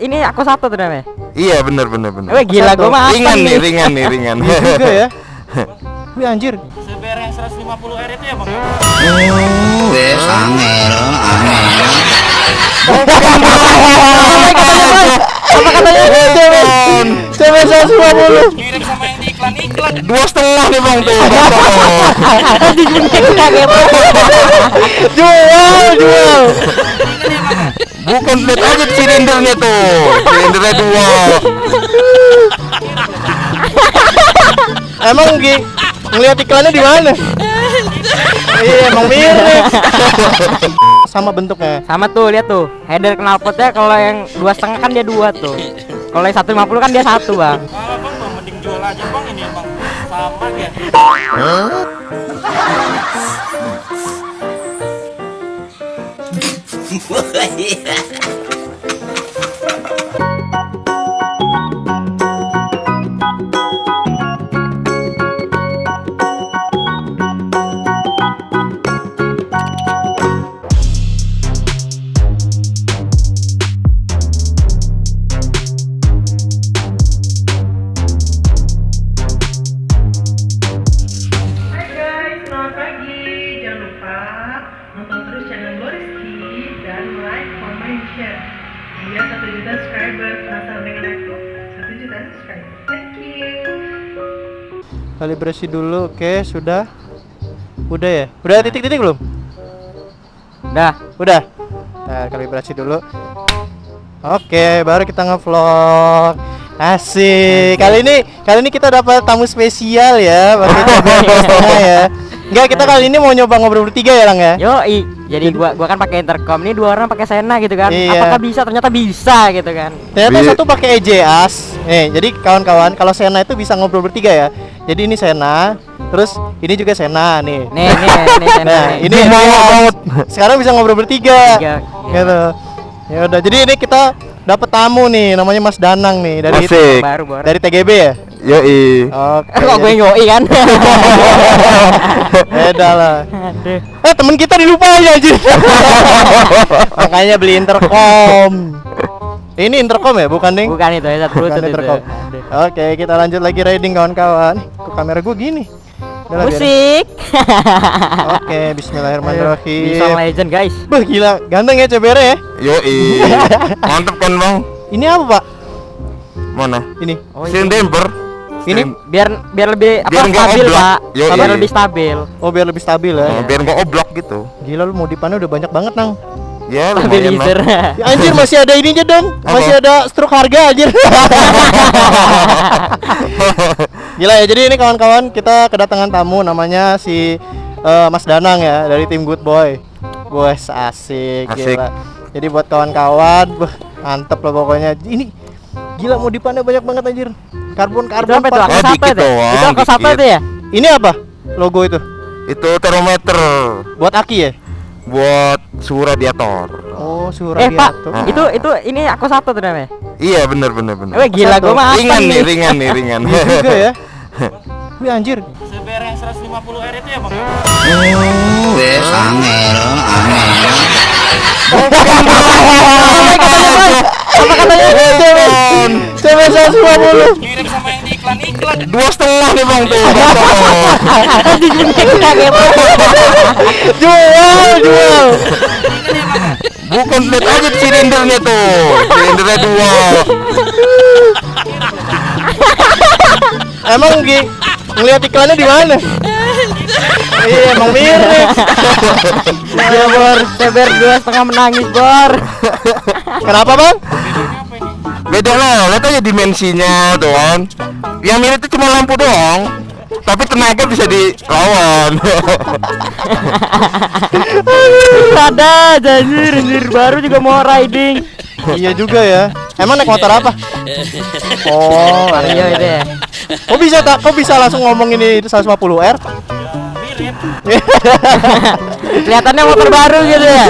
ini aku satu tuh namanya. Iya bener. Gila gua mah ringan nih. Juga ya. Wih anjir. CBR yang 150R itu ya bang? Wes angel. Apa katanya? Cewek 150. Mirip sama yang di iklan-iklan. 2,5 nih bang tuh. Jual. Bukan, lihat aja silindernya tuh. Silindernya 2. Emang ngeliat iklannya di mana? Iya emang mirip. Sama bentuknya. Sama tuh, lihat tuh. Header knalpotnya kalau yang 2,5 kan dia 2 tuh. Kalau yang 150 kan dia 1, Bang. Kalau bang mending jual aja bang ini bang. Sama ya. Selamat pagi, jangan lupa nonton terus channel Gloriski dan like, comment, share biar 1 juta subscriber. Penasaran dengan aku? 1 juta subscriber. Thank you. Kalibrasi dulu, oke sudah. Udah ya? Udah titik-titik belum? Udah. Nah, kalibrasi dulu. Oke, baru kita ngevlog. Asik. Kali ini kita dapat tamu spesial ya, pakai kamera ya. Enggak, kita kali ini mau nyoba ngobrol bertiga ya, Lang ya. Yoi. Jadi gua kan pakai intercom, ini 2 orang pakai Sena gitu kan. Iya. Apakah bisa? Ternyata bisa gitu kan. Ternyata satu pakai EJAS. Jadi kawan-kawan, kalau Sena itu bisa ngobrol bertiga ya. Jadi ini Sena, terus ini juga Sena nih. Nih Sena. Nah, ini EJAS. Sekarang bisa ngobrol bertiga. Gitu. Ya udah, jadi ini kita dapat tamu nih, namanya Mas Danang nih dari Asik. Baru. dari TGB ya. Yoi. Oke. Kok gue yoi kan? Beda lah. Aduh. Temen kita dilupain aja. Makanya beli intercom. Ini intercom ya, bukan Ding? Bukan itu ya, Bukan intercom. Oke, kita lanjut lagi riding kawan-kawan. Kok kamera gue gini? Udah lah, Musik. biarin. Oke, bismillahirrahmanirrahim. Bisa legend guys. Bah, gila, ganteng ya CBR ya. Yoi. Mantep kan bang? Ini apa, Pak? Mana? Ini. Seal damper. Ini Biar lebih Biar nggak stabil, oblak. Pak. Yoi. Biar lebih stabil. oh biar lebih stabil ya. Biar nggak oblak gitu. Gila lu modifannya udah banyak banget, Nang. Ya lumayan Stabilizer. lah. Ya, anjir masih ada ininya dong. Apa? Masih ada struk harga anjir. Gila ya. Jadi ini kawan-kawan, kita kedatangan tamu namanya si Mas Danang ya, dari tim Good Boy. Wes asik. Asik. Gila. Jadi buat kawan-kawan, mantep lah pokoknya. Ini gila modifannya banyak banget anjir. Karbon Itu apa itu? Aku Oh, sapa dikit itu. doang, Itu aku sapa dikit. itu ya? Ini apa? Logo itu Itu termometer buat aki ya? buat suhu radiator. Oh, suhu Pak, radiator. itu ini aku sapa tuh namanya. Iya bener. Gila gua mah Ringan nih, ringan. Iya juga ya. Wih anjir. CBR yang 150R itu ya bang? Wes angel. Apa katanya? Cewek 150. Mirip sama yang di iklan-iklan. 2,5 nih bang tuh. Jual. Bukan, lihat aja silindernya tuh. Silindernya 2. Emang ngeliat iklannya di mana? Iya emang mirip. Ya Bor, CBR 2,5 menangis Bor. Kenapa bang? Beda lah, lihat aja dimensinya tuh kan. Yang mirip itu cuma lampu doang, tapi tenaga bisa dilawan. Ada anjir baru juga mau riding. Iya juga ya. Emang naik motor apa? Oh, Vario itu ya. Kok bisa langsung ngomong ini 150R? Mirip. Kelihatannya motor baru gitu ya.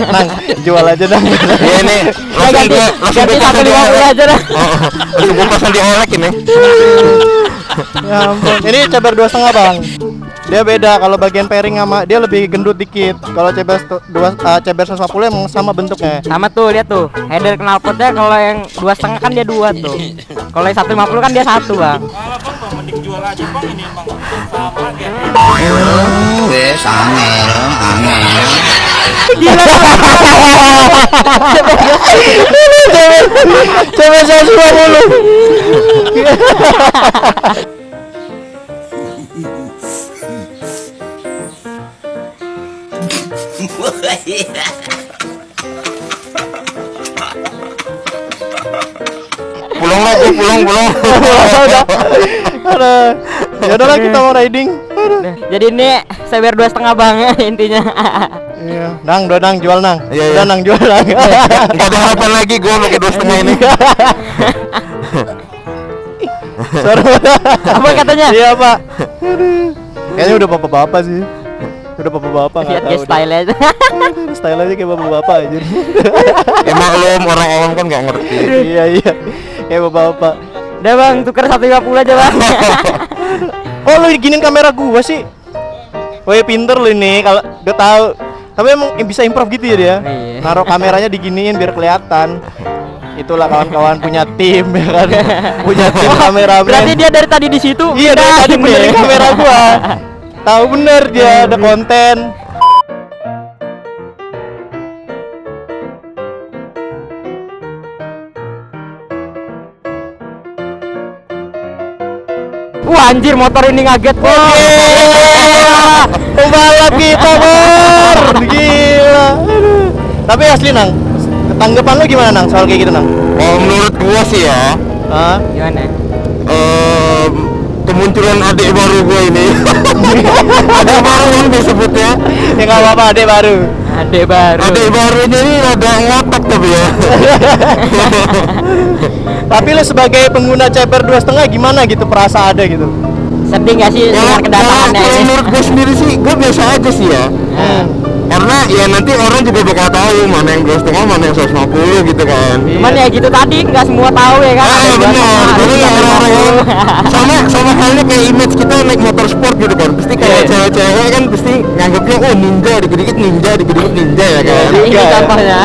Nang, jual aja Nang. Ya ini langsung Ganti 150 aja dah. langsung gua pasang di olek ini. Ya ampun. Ini CBR 2,5 bang. Dia beda kalau bagian pairing sama dia lebih gendut dikit. Kalau CBR 150 emang sama bentuknya. Sama tuh, lihat tuh. Header knalpotnya kalau yang 2,5 kan dia 2 tuh. Kalau yang 150 kan dia 1, Bang. Malah bang, mending jual aja bang ini bang. Sama kayak Wes angel. Gila. CBR 150. Pulang lah, gua pulang. Aduh. Ya udahlah kita mau riding. Nah, jadi ini CBR 2,5 Bang intinya. Iya, Nang, jual Nang. Iya, Udah iya. Nang jual Nang. Enggak ada harapan lagi gua pakai 2,5 ini. Apa katanya? Iya Pak. Aduh. Kayaknya udah bapak-bapak sih. Udah bapak-bapak nggak Lihat tahu. guys style aja. Style aja kayak bapak-bapak aja. Emang orang awam kan nggak ngerti. Iya. Kayak bapak-bapak. Udah Bang, tuker 150 aja Bang. Oh lu giniin kamera gua sih. Woi pinter lu ini kalau gak tahu. Tapi emang bisa improv gitu ya dia. Iya. Naruh kameranya diginiin biar kelihatan. Itulah kawan-kawan punya tim ya kan. Punya tim kameramen. Berarti dia dari tadi di situ. Iya dari tadi pindahin benerin deh. kamera gua. Tahu bener dia ada konten. Wah anjir motor ini ngaget Bang. Pembalap kita Bor. Gila. Aduh. Tapi asli Nang, tanggapan lu gimana Nang soal kayak gitu Nang? Oh, menurut gua sih ya, Hah? Gimana? kemunculan adik baru gua ini. Adik baru yang disebutnya. Ya nggak apa-apa adek baru. Adek baru. Adik barunya ini ada ngotot tapi ya. Tapi lu sebagai pengguna CBR 2,5 gimana gitu perasaan ada gitu? Sedih gak sih dengan kedatangannya kalau ini? menurut gua sendiri sih, gua biasa aja sih ya. Karena ya nanti orang juga bakal tahu mana yang 2,5, mana yang 150 gitu kan. Cuman ya gitu tadi nggak semua tahu ya kan. Ada Benar. dua Jadi sama, orang-orang yang ada sama halnya kayak image kita naik motor sport gitu kan. Pasti kalau Iya. cewek-cewek kan pasti nganggapnya oh ninja, dikit-dikit ninja ya kan. Nah, ini Iya. contohnya.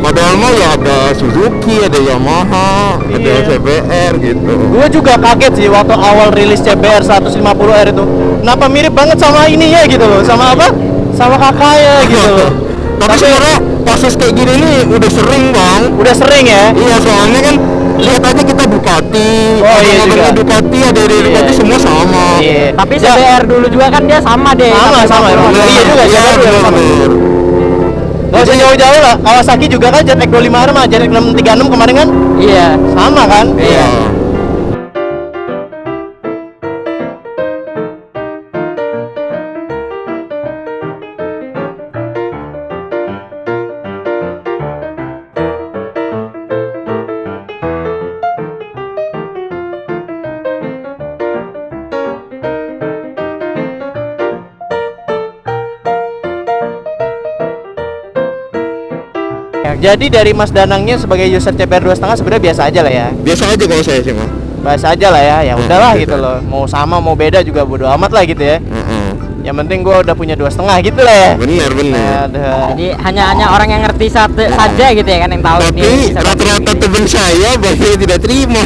Padahal mah ya ada Suzuki, ada Yamaha, ada Iya. CBR gitu. Gue juga kaget sih waktu awal rilis CBR 150R itu. Kenapa mirip banget sama ini ya gitu loh, sama apa? Sama kakaknya gitu loh. Tapi sebenarnya kasus kayak gini nih udah sering bang. Udah sering ya? Iya soalnya kan lihat aja kita Ducati, Oh, iya abang-abangnya juga. Ducati, ada dari Ducati semua sama. Iya. Tapi Ya, CBR dulu juga kan dia sama deh. Sama, emang. Bener, Iya juga, iya, CBR juga sama. bener. Gak usah jauh-jauh lah. Kawasaki juga kan Jetpack 25R sama Jetpack 636 kemarin kan Iya. sama kan? Iya. Jadi dari Mas Danangnya sebagai user CBR 2,5 sebenarnya biasa aja lah ya. Biasa aja kalau saya sih mah. Biasa aja lah ya. Ya udahlah biasa. gitu loh. Mau sama mau beda juga bodo amat lah gitu ya. Heeh. Yang penting gua udah punya 2,5 gitu lah ya. Bener. Ada. Jadi hanya orang yang ngerti saja gitu ya kan yang tahu Tapi ini bisa rata-rata temen saya banyak yang tidak terima.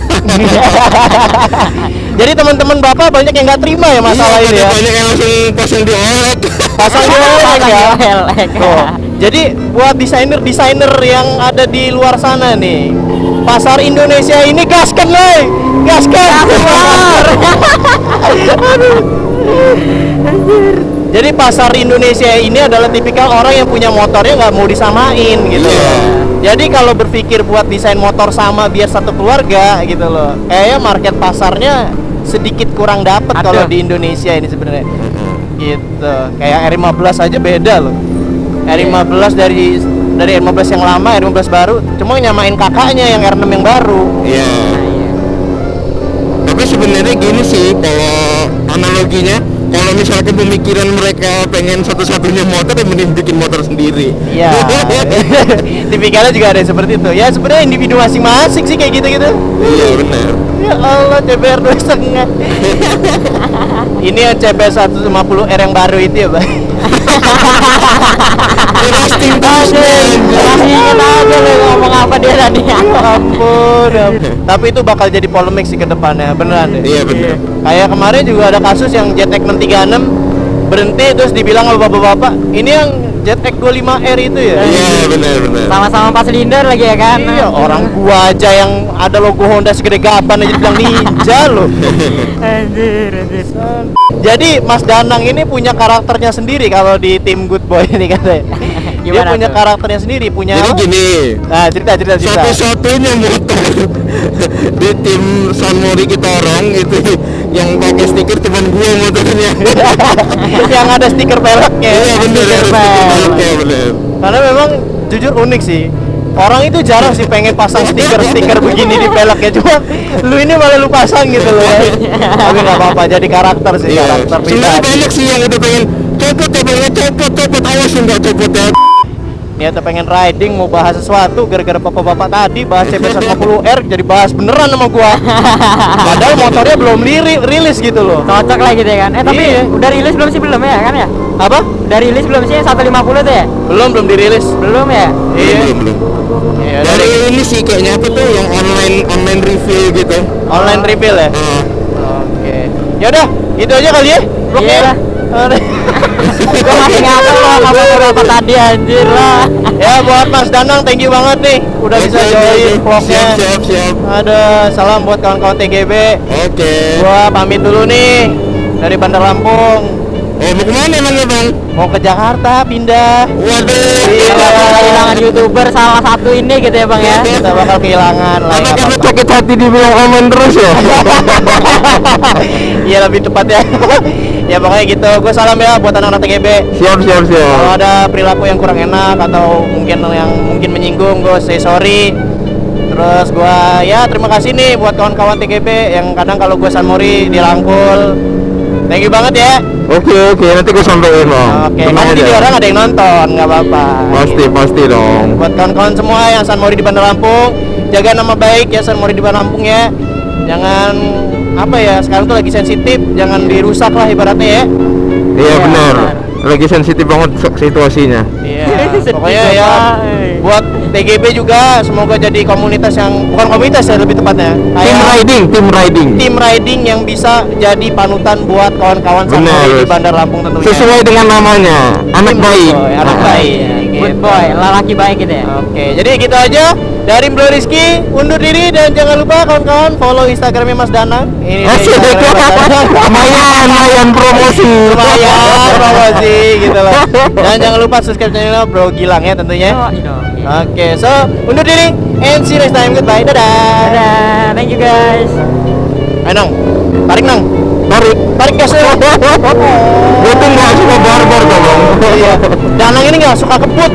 Jadi teman-teman Bapak banyak yang nggak terima ya masalah Iya, ini ya. banyak yang langsung pasang di OLED. Pasang di OLED ya. Elek. Tuh. Jadi buat desainer-desainer yang ada di luar sana nih, pasar Indonesia ini gaskan nih, gaskan. Jadi pasar Indonesia ini adalah tipikal orang yang punya motornya nggak mau disamain gitu Iya. loh. Jadi kalau berpikir buat desain motor sama biar satu keluarga gitu loh, kayaknya market pasarnya sedikit kurang dapet Ada. kalau di Indonesia ini sebenarnya. Gitu. Kayak R15 aja beda loh. R15 dari R15 yang lama, R15 baru, cuma nyamain kakaknya yang R6 yang baru. Iya. Tapi sebenarnya gini sih kalau analoginya, kalau misalkan pemikiran mereka pengen satu-satunya motor, ya mending bikin motor sendiri. Iya. Tipikalnya juga ada yang seperti itu. Ya sebenarnya individu masing-masing sih kayak gitu-gitu. Iya benar. Ya Allah, CBR 2,5. Ini yang CB 150R yang baru itu ya, Bang. Investing terus men. Ingat aja lu ngomong apa dia tadi. Ya ampun, ya ampun. Tapi itu bakal jadi polemik sih ke depannya, beneran deh. Iya bener. Kayak kemarin juga ada kasus yang JetX 636 berhenti terus dibilang sama bapak-bapak, ini yang JetX 25R itu ya. Iya bener. Sama-sama 4 silinder lagi ya kan. Iya, orang gua aja yang ada logo Honda segede gaban aja bilang ninja loh. Anjir. Jadi Mas Danang ini punya karakternya sendiri kalau di tim Good Boy ini katanya. Dia Gimana punya tuh? karakternya sendiri, punya Jadi apa? gini, Nah, cerita. satu-satunya motor di tim Sunmori kita orang itu yang pakai stiker cuman gua motornya. Yang ada stiker peleknya. Iya bener ya, Stiker pelek. oke bener. Karena memang jujur unik sih. Orang itu jarang sih pengen pasang stiker begini di peleknya, cuma lu ini malah lu pasang gitu loh ya. Tapi nggak apa-apa, jadi karakter sih, Iya. karakter Sebenarnya pribadi. banyak sih yang udah pengen copot ya, pengen copot, awas nggak copot ya. Niatnya pengen riding, mau bahas sesuatu, gara-gara bapak-bapak tadi bahas CB150R jadi bahas beneran sama gua. Padahal motornya belum rilis gitu loh. Cocok lah gitu ya kan. Tapi Iya. udah rilis belum sih belum ya kan ya? Apa? Udah rilis belum sih 150 tuh ya? Belum dirilis. Belum ya? Iya. Belum. Iya, Dari ini sih kayaknya apa tuh yang online review gitu. online reveal ya. Oke. Ya udah, itu aja kali ya. Iya lah. Gua masih ngapa lo sama bapak tadi anjir lah. Ya buat Mas Danang, thank you banget nih udah bisa Oke, join vlognya. Siap. Ada salam buat kawan-kawan TGB. Oke. Gua pamit dulu nih dari Bandar Lampung. Oh mau kemana emangnya bang? Mau ke Jakarta pindah. Waduh. Iya. Bakal kehilangan YouTuber salah satu ini gitu ya Bang ya. Kita bakal kehilangan lah. Apa nggak kamu apa-apa. sakit hati dibilang aman terus ya? Iya lebih tepat ya. Ya pokoknya gitu. Gue salam ya buat anak-anak TGB. Siap. Kalau ada perilaku yang kurang enak atau mungkin yang menyinggung, gue say sorry. Terus gue ya terima kasih nih buat kawan-kawan TGB yang kadang kalau gue Sunmori dirangkul. Thank you banget ya. Oke, nanti gue sampein bang. Oke, Tenang pasti aja. di orang ada yang nonton, nggak apa-apa. Pasti dong. Buat kawan-kawan semua yang Sunmori di Bandar Lampung, jaga nama baik ya Sunmori di Bandar Lampung ya. Jangan apa ya, sekarang tuh lagi sensitif, jangan dirusak lah ibaratnya ya. Iya benar. benar. Lagi sensitif banget situasinya. Iya. Sedih Pokoknya ya banget. buat TGB juga semoga jadi komunitas yang bukan komunitas ya lebih tepatnya. Tim riding. Tim riding yang bisa jadi panutan buat kawan-kawan Sunmori Benar. di Bandar Lampung tentunya. Sesuai dengan namanya, anak Tim baik. Good Boy, anak baik. Good Gitu. boy, lelaki baik gitu ya. Oke, jadi gitu aja dari Bro Rizky undur diri dan jangan lupa kawan-kawan follow Instagramnya Mas Danang. Ini dia Asik. Instagramnya Mas Danang. Lumayan promosi. Lumayan promosi gitu loh. Dan jangan lupa subscribe channel Bro Gilang ya tentunya. Oh, you know. Oke, so undur diri and see you next time. Goodbye. Dadah. Dadah, thank you guys. Ayo Nang, tarik Nang. Tarik gasnya. Gue tuh nggak suka barbar dong. Iya. Danang ini nggak suka kebut.